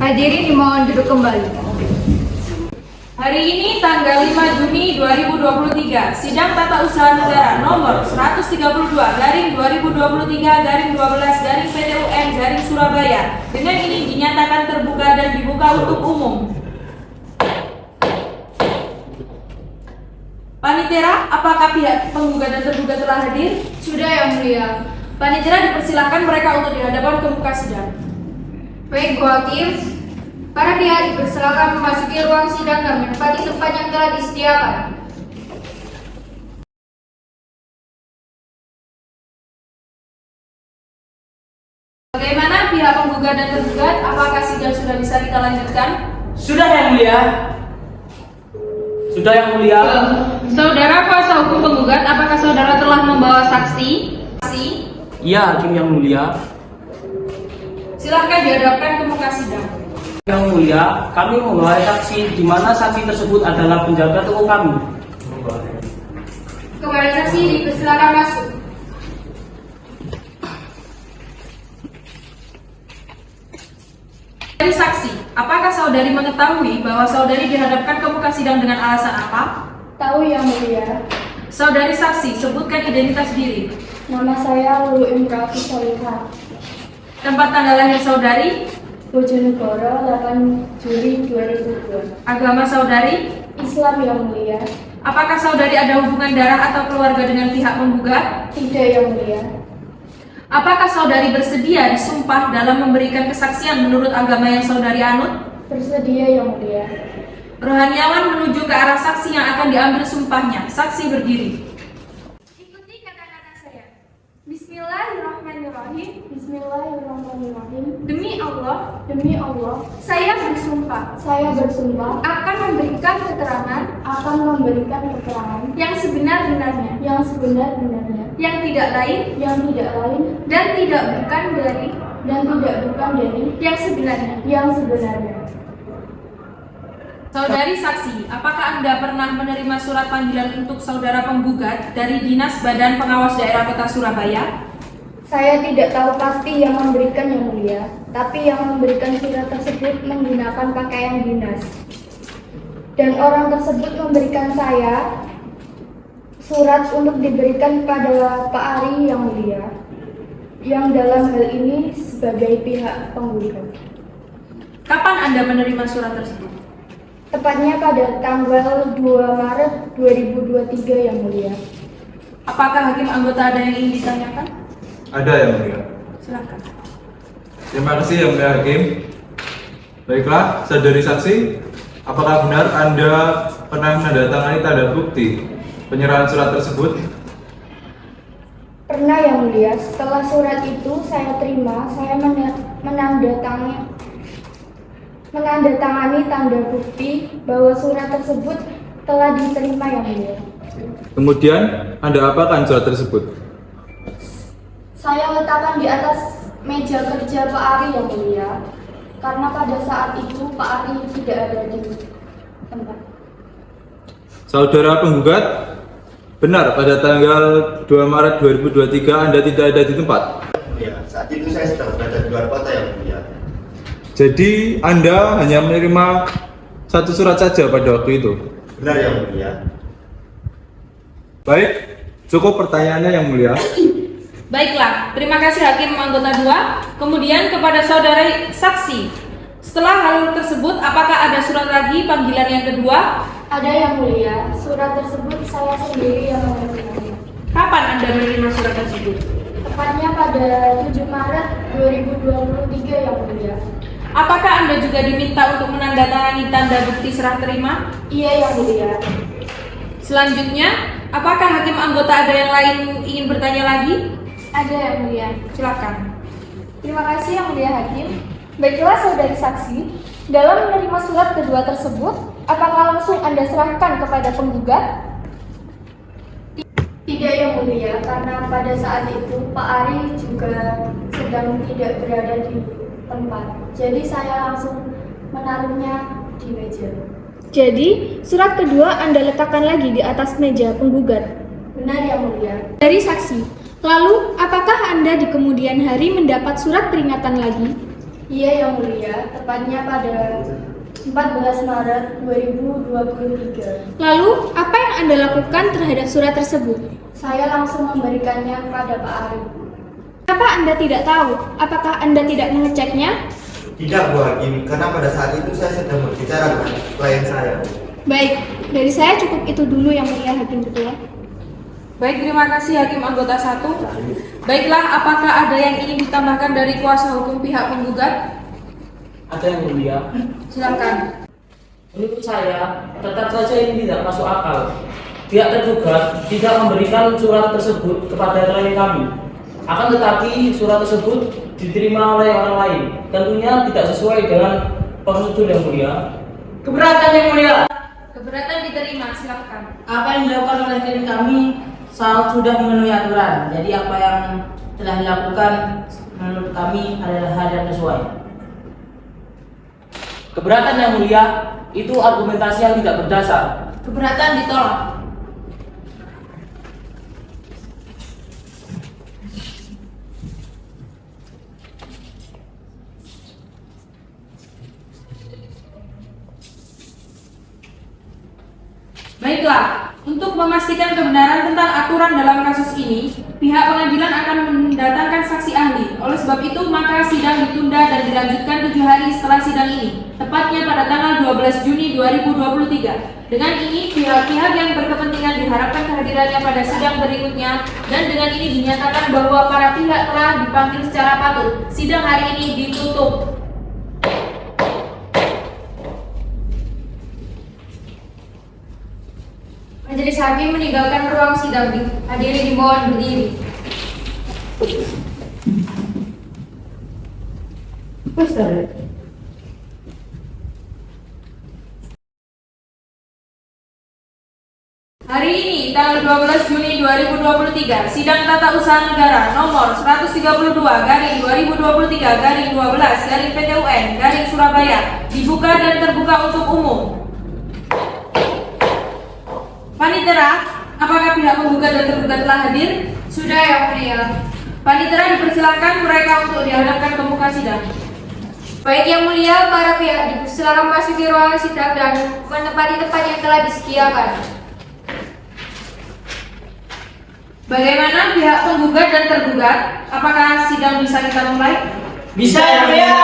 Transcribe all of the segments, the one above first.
Hadirin dimohon duduk kembali. Hari ini tanggal 5 Juni 2023, sidang tata usaha negara nomor 132/2023/12/Surabaya dengan ini dinyatakan terbuka dan dibuka untuk umum. Panitera, apakah pihak penggugat dan tergugat telah hadir? Sudah, Yang Mulia. Panitera dipersilakan mereka untuk dihadapkan ke muka sidang. Baik, Bu Hakim. Para pihak dipersilakan memasuki ruang sidang dan menempati tempat yang telah disediakan. Bagaimana pihak penggugat dan tergugat? Apakah sidang sudah bisa kita lanjutkan? Sudah, Yang Mulia. Sudah, Yang Mulia. Saudara kuasa hukum penggugat, apakah saudara telah membawa saksi? Iya, Hakim Yang Mulia. Silahkan dihadapkan ke muka sidang. Yang Mulia, kami membawa saksi di mana saksi tersebut adalah penjaga toko kami. Kepada saksi dipersilakan masuk. Dari saksi, apakah saudari mengetahui bahwa saudari dihadapkan ke muka sidang dengan alasan apa? Tahu, Yang Mulia. Saudari saksi, sebutkan identitas diri. Nama saya Lulu Imrati Solihah, Tempat tanggal lahir saudari, Bojonegoro, 8 Juli 2002. agama saudari, Islam, Yang Mulia. apakah saudari ada hubungan darah atau keluarga dengan pihak penggugat? Tidak, Yang Mulia. Apakah saudari bersedia disumpah dalam memberikan kesaksian menurut agama yang saudari anut? Bersedia, Yang Mulia. Rohaniawan menuju ke arah saksi yang akan diambil sumpahnya. Saksi berdiri. Ikuti kata-kata saya. Bismillahirrahmanirrahim. Bismillahirrahmanirrahim. Demi Allah, Demi Allah, saya bersumpah saya bersumpah akan memberikan keterangan akan memberikan keterangan yang sebenar-benarnya, yang sebenar-benarnya, yang tidak lain yang tidak lain dan tidak bukan dari dan tidak bukan dari yang sebenarnya. yang sebenarnya. Saudari saksi, apakah Anda pernah menerima surat panggilan untuk saudara penggugat dari Dinas Badan Pengawas Daerah Kota Surabaya? Saya tidak tahu pasti yang memberikan, Yang Mulia, tapi yang memberikan surat tersebut menggunakan pakaian dinas. Dan orang tersebut memberikan saya surat untuk diberikan kepada Pak Ari, Yang Mulia, yang dalam hal ini sebagai pihak penggugat. Kapan Anda menerima surat tersebut? Tepatnya pada tanggal 2 Maret 2023, Yang Mulia. Apakah hakim anggota ada yang ingin ditanyakan? Ada, Yang Mulia. Silakan. Terima kasih, Yang Mulia Hakim. Baiklah, saudari saksi, apakah benar Anda pernah menandatangani tanda bukti penyerahan surat tersebut? Pernah, Yang Mulia. Setelah surat itu saya terima, saya menandatangani tanda bukti bahwa surat tersebut telah diterima, Yang Mulia. Kemudian, Anda apakan surat tersebut? Saya letakkan di atas meja kerja Pak Ari, Yang Mulia, karena pada saat itu Pak Ari tidak ada di tempat. Saudara penggugat, benar pada tanggal 2 Maret 2023 Anda tidak ada di tempat? Ya, saat itu saya sedang berada di luar kota, Yang Mulia. Jadi, Anda hanya menerima satu surat saja pada waktu itu? Benar, Yang Mulia. Baik, cukup pertanyaannya, Yang Mulia. Baiklah, terima kasih hakim anggota 2. Kemudian kepada saudari saksi. Setelah hal tersebut, apakah ada surat lagi panggilan yang kedua? Ada, Yang Mulia. Surat tersebut saya sendiri yang menerimanya. Kapan Anda menerima surat tersebut? Tepatnya pada 7 Maret 2023, Yang Mulia. Apakah Anda juga diminta untuk menandatangani tanda bukti serah terima? Iya, Yang Mulia. Selanjutnya, apakah hakim anggota ada yang lain ingin bertanya lagi? Ada, Yang Mulia. Silakan. Terima kasih, Yang Mulia Hakim. Baiklah, saudari saksi, dalam menerima surat kedua tersebut, apakah langsung Anda serahkan kepada penggugat? Tidak, Yang Mulia, karena pada saat itu Pak Ari juga sedang tidak berada di tempat. Jadi saya langsung menaruhnya di meja. Jadi, surat kedua Anda letakkan lagi di atas meja penggugat. Benar, Yang Mulia. Dari saksi, lalu apakah Anda di kemudian hari mendapat surat peringatan lagi? Iya yang mulia, tepatnya pada 14 Maret 2023. Lalu, apa yang Anda lakukan terhadap surat tersebut? Saya langsung memberikannya kepada Pak Arif. Kenapa Anda tidak tahu? Apakah Anda tidak mengeceknya? Tidak, Bu Hakim, karena pada saat itu saya sedang berbicara dengan klien saya. Baik, dari saya cukup itu dulu yang mulia Hakim Ketua. Baik, terima kasih Hakim Anggota 1. Baiklah, apakah ada yang ingin ditambahkan dari kuasa hukum pihak penggugat? Ada yang mulia. Silakan. Menurut saya, tetap saja ini tidak masuk akal. Pihak tergugat tidak memberikan surat tersebut kepada klien kami. Akan tetapi surat tersebut diterima oleh orang lain. Tentunya tidak sesuai dengan prosedur yang mulia. Keberatan yang mulia. Keberatan diterima, silakan. Apa yang dilakukan oleh klien kami sudah memenuhi aturan. Jadi apa yang telah dilakukan menurut kami adalah hal yang sesuai. Keberatan yang mulia itu argumentasi yang tidak berdasar. Keberatan ditolak. Baiklah, untuk memastikan kebenaran tentang aturan dalam kasus ini, pihak pengadilan akan mendatangkan saksi ahli. Oleh sebab itu, maka sidang ditunda dan dilanjutkan 7 hari setelah sidang ini, tepatnya pada tanggal 12 Juni 2023. Dengan ini, pihak-pihak yang berkepentingan diharapkan kehadirannya pada sidang berikutnya, dan dengan ini dinyatakan bahwa para pihak telah dipanggil secara patut. Sidang hari ini ditutup. Majelis Hakim meninggalkan ruang sidang. Hadirin dimohon berdiri. Hari ini, tanggal 12 Juni 2023, sidang tata usaha negara nomor 132/2023/12/PT UN/Surabaya dibuka dan terbuka untuk umum. Panitera, apakah pihak penggugat dan tergugat telah hadir? Sudah yang mulia. Panitera dipersilakan mereka untuk dihadapkan ke muka sidang. Baik yang mulia, para pihak dipersilakan masuk di ruangan sidang dan menempati tempat yang telah disediakan. Bagaimana pihak penggugat dan tergugat? Apakah sidang bisa kita mulai? Bisa yang mulia.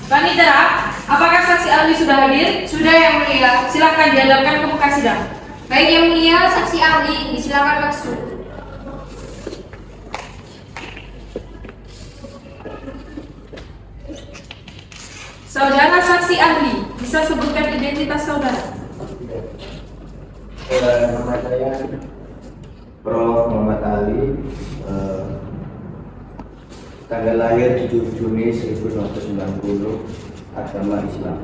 Panitera, apakah saksi ahli sudah hadir? Sudah yang mulia. Silakan dihadapkan ke muka sidang. Baik yang mulia, saksi ahli disilakan masuk. Saudara saksi ahli, bisa sebutkan identitas saudara? Nama saya Prof. Muhammad Ali, tanggal lahir 7 Juni 1990, agama Islam.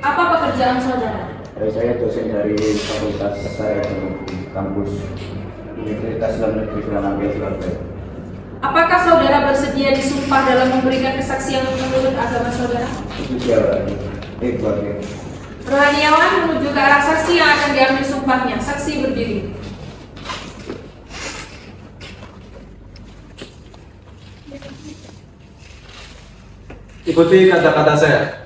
Apa pekerjaan saudara? Saya dosen dari Fakultas Sastra Ekonomi Kampus Universitas Islam Negeri Surabaya, Surabaya. Apakah saudara bersedia disumpah dalam memberikan kesaksian menurut agama saudara? Itu siapa? Keluarga. Rohaniawan menuju ke arah saksi yang akan diambil sumpahnya. Saksi berdiri. Ikuti kata-kata saya.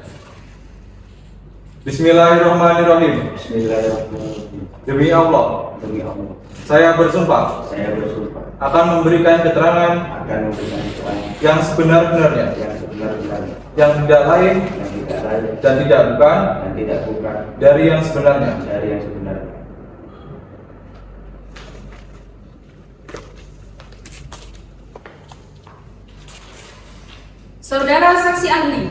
Bismillahirrahmanirrahim. Bismillahirrahmanirrahim. Demi Allah, Demi Allah, saya bersumpah saya bersumpah akan memberikan keterangan akan memberikan keterangan yang sebenar-benarnya, yang sebenar-benarnya, yang tidak lain yang tidak lain dan tidak bukan dan tidak bukan dari yang sebenarnya. dari yang sebenarnya. Saudara saksi ahli,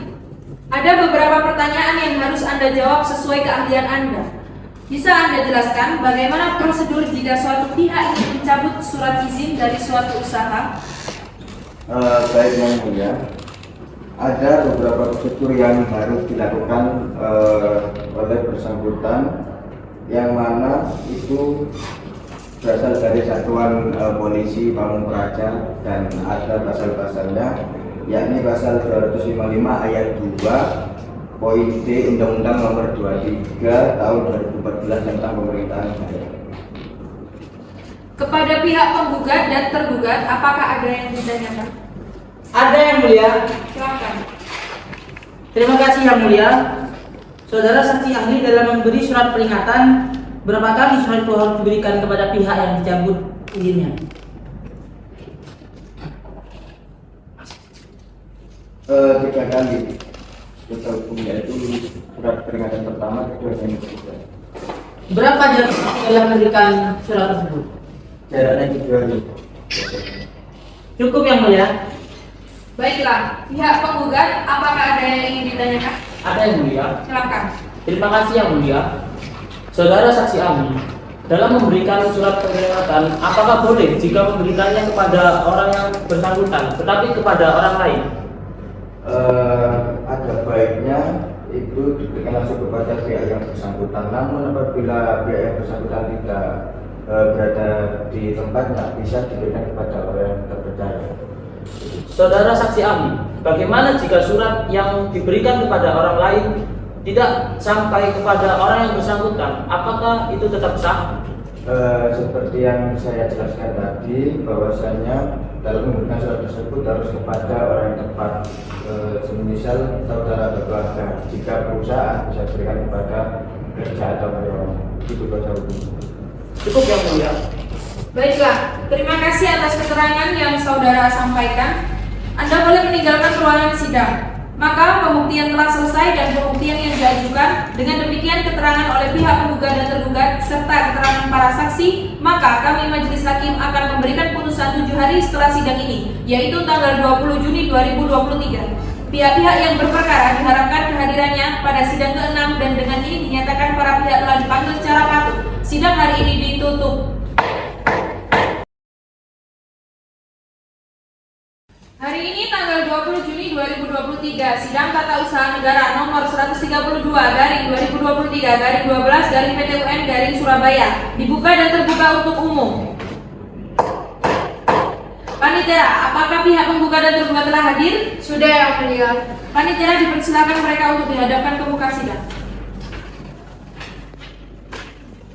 ada beberapa pertanyaan yang harus Anda jawab sesuai keahlian Anda. Bisa Anda jelaskan bagaimana prosedur jika suatu pihak ingin mencabut surat izin dari suatu usaha? Baik yang mulia, ada beberapa prosedur yang harus dilakukan oleh bersangkutan, yang mana itu berasal dari satuan polisi Pamung Praja, dan ada pasal-pasalnya, yakni pasal 255 ayat 2 poin D Undang-Undang Nomor 23 Tahun 2014 tentang pemerintahan daerah. Kepada pihak penggugat dan tergugat, apakah ada yang ditanyakan? Ada yang mulia. Silakan. Terima kasih Yang Mulia. Saudara saksi ahli dalam memberi surat peringatan, berapa kali surat itu harus diberikan kepada pihak yang dicabut izinnya? Tiga kali. Kuasa hukumnya itu surat peringatan pertama, kedua, dan ketiga. Berapa jarak dalam memberikan surat tersebut? Jaraknya 7 hari. Cukup Yang Mulia. Baiklah, pihak penggugat, apakah ada yang ingin ditanyakan? Ada yang mulia. Silakan. Terima kasih yang mulia. Saudara saksi ahli, dalam memberikan surat peringatan, apakah boleh jika memberikannya kepada orang yang bersangkutan, tetapi kepada orang lain? Ada baiknya itu diberikan langsung kepada pihak yang bersangkutan. Namun apabila pihak yang bersangkutan tidak berada di tempatnya, bisa diberikan kepada orang yang terpercaya. Saudara saksi ahli, bagaimana jika surat yang diberikan kepada orang lain tidak sampai kepada orang yang bersangkutan? Apakah itu tetap sah? Seperti yang saya jelaskan tadi, bahwasanya dalam memberikan surat tersebut harus kepada orang yang tepat. Semisal saudara atau keluarga, jika perusahaan bisa berikan kepada kerja atau karyawan. Itu kuasa hukum. Cukup yang mulia. Baiklah, terima kasih atas keterangan yang saudara sampaikan. Anda boleh meninggalkan ruangan sidang. Maka pembuktian telah selesai dan pembuktian yang diajukan. Dengan demikian keterangan oleh pihak penggugat dan tergugat serta keterangan para saksi, maka kami majelis hakim akan memberikan putusan 7 hari setelah sidang ini, yaitu tanggal 20 Juni 2023. Pihak-pihak yang berperkara diharapkan kehadirannya pada sidang ke-6 dan dengan ini dinyatakan para pihak telah dipanggil secara patut. Sidang hari ini ditutup. Hari ini tanggal 20 Juni 2023, sidang tata usaha negara nomor 132/2023/12 PT UN Surabaya dibuka dan terbuka untuk umum. Panitera, apakah pihak penggugat dan tergugat telah hadir? Sudah Yang Mulia. Panitera dipersilakan mereka untuk dihadapkan ke muka sidang.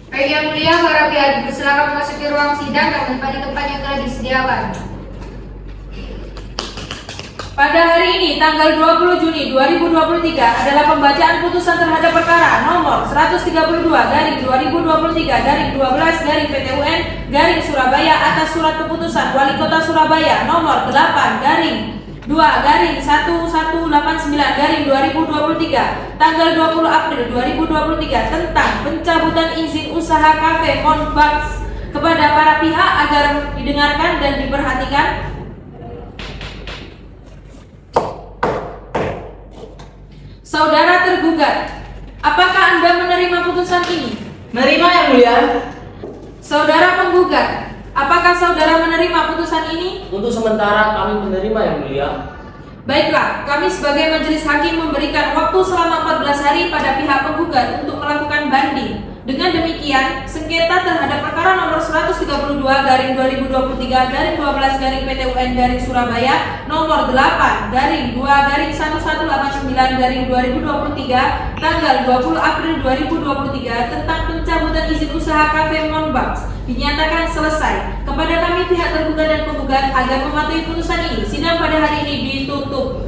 Baik Yang Mulia, para pihak dipersilakan memasuki ruang sidang dan menempati tempat yang telah disediakan. Pada hari ini, tanggal 20 Juni 2023 adalah pembacaan putusan terhadap perkara nomor 132/2023/12 PT UN Surabaya atas surat keputusan Wali Kota Surabaya nomor 8/2/1189/2023 tanggal 20 April 2023 tentang pencabutan izin usaha kafe Moonbugs kepada para pihak agar didengarkan dan diperhatikan. Saudara tergugat, apakah Anda menerima putusan ini? Menerima Yang Mulia. Saudara penggugat, apakah saudara menerima putusan ini? Untuk sementara kami menerima yang mulia. Baiklah, kami sebagai majelis hakim memberikan waktu selama 14 hari pada pihak penggugat untuk melakukan banding. Dengan demikian, sengketa terhadap perkara nomor 132/2023/12 PT UN Surabaya nomor 8/2/1189/2023 tanggal 20 April 2023 tentang pencabutan izin usaha kafe Moonbugs dinyatakan selesai. Kepada kami pihak tergugat dan penggugat agar mematuhi putusan ini, sidang pada hari ini ditutup.